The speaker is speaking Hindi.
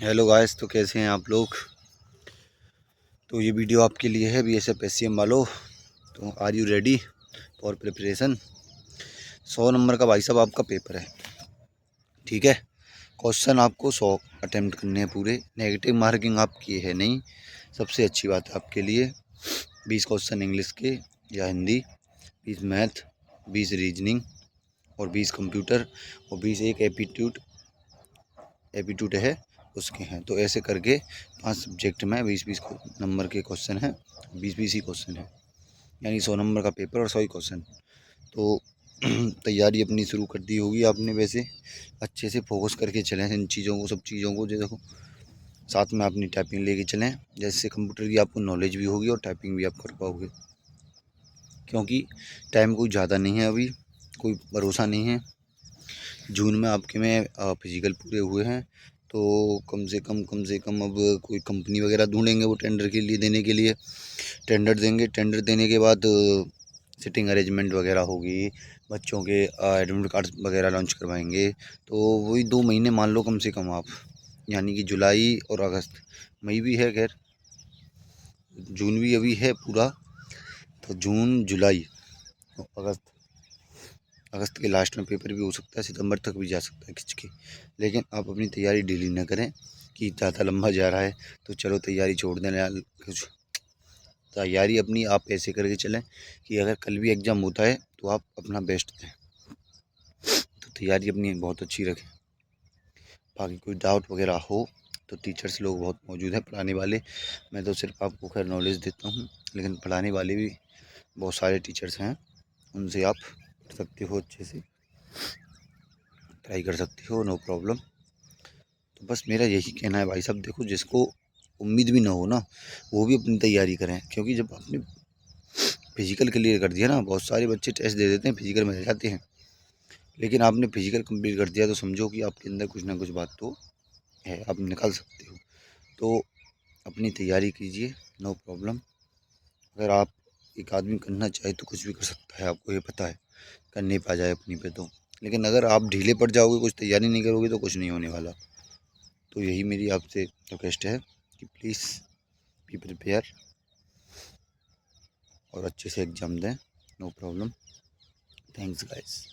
हेलो गाइस, तो कैसे हैं आप लोग। तो ये वीडियो आपके लिए है बीएसएफ एससीएम वालों। तो are you ready for preparation. 100 number का भाई साहब आपका पेपर है, ठीक है। क्वेश्चन आपको 100 अटेम्प्ट करने हैं पूरे। नेगेटिव मार्किंग आपकी है नहीं, सबसे अच्छी बात है आपके लिए। 20 क्वेश्चन इंग्लिश के या हिंदी, 20 मैथ, 20 रीजनिंग और 20 कंप्यूटर और 20 एक एप्टीट्यूड है उसके हैं। तो ऐसे करके 5 सब्जेक्ट में 20-20 नंबर के क्वेश्चन हैं, 20-20 ही क्वेश्चन हैं, यानी 100 नंबर का पेपर और 100 ही क्वेश्चन। तो तैयारी अपनी शुरू कर दी होगी आपने। वैसे अच्छे से फोकस करके चलें इन चीज़ों को, सब चीज़ों को। जो देखो, साथ में अपनी टाइपिंग लेके चलें, जैसे कंप्यूटर की आपको नॉलेज भी होगी और टाइपिंग भी आप कर पाओगे। क्योंकि टाइम कोई ज़्यादा नहीं है, अभी कोई भरोसा नहीं है। जून में आपके में फिजिकल पूरे हुए हैं, तो कम से कम अब कोई कंपनी वगैरह ढूंढेंगे वो टेंडर के लिए देने के लिए। टेंडर देंगे, टेंडर देने के बाद सिटिंग अरेंजमेंट वगैरह होगी, बच्चों के एडमिट कार्ड वगैरह लॉन्च करवाएंगे। तो वही 2 महीने मान लो कम से कम आप, यानी कि जुलाई और अगस्त। मई भी है खैर, जून भी अभी है पूरा। तो जून, जुलाई और अगस्त, अगस्त के लास्ट में पेपर भी हो सकता है, सितंबर तक भी जा सकता है किसकी। लेकिन आप अपनी तैयारी ढीली ना करें कि ज़्यादा लंबा जा रहा है तो चलो तैयारी छोड़ दें यार। कुछ तैयारी अपनी आप ऐसे करके चलें कि अगर कल भी एग्ज़ाम होता है तो आप अपना बेस्ट दें। तो तैयारी अपनी बहुत अच्छी रखें। बाकी कोई डाउट वगैरह हो तो टीचर्स लोग बहुत मौजूद हैं पढ़ाने वाले। मैं तो सिर्फ आपको खैर नॉलेज देता हूँ, लेकिन पढ़ाने वाले भी बहुत सारे टीचर्स हैं, उनसे आप पढ़ सकते हो, अच्छे से ट्राई कर सकते हो, नो प्रॉब्लम। तो बस मेरा यही कहना है भाई साहब। देखो, जिसको उम्मीद भी ना हो ना, वो भी अपनी तैयारी करें। क्योंकि जब आपने फिजिकल क्लियर कर दिया ना, बहुत सारे बच्चे टेस्ट दे देते हैं, फिजिकल में रह जाते हैं, लेकिन आपने फिजिकल कंप्लीट कर दिया तो समझो कि आपके अंदर कुछ ना कुछ बात तो है, आप निकाल सकते हो। तो अपनी तैयारी कीजिए, नो प्रॉब्लम। अगर आप, एक आदमी करना चाहे तो कुछ भी कर सकता है, आपको ये पता है, कर नहीं पा जाए अपनी पे तो। लेकिन अगर आप ढीले पड़ जाओगे, कुछ तैयारी नहीं करोगे तो कुछ नहीं होने वाला। तो यही मेरी आपसे रिक्वेस्ट है कि प्लीज़ बी प्रिपेयर और अच्छे से एग्ज़ाम दें, नो प्रॉब्लम। Thanks guys.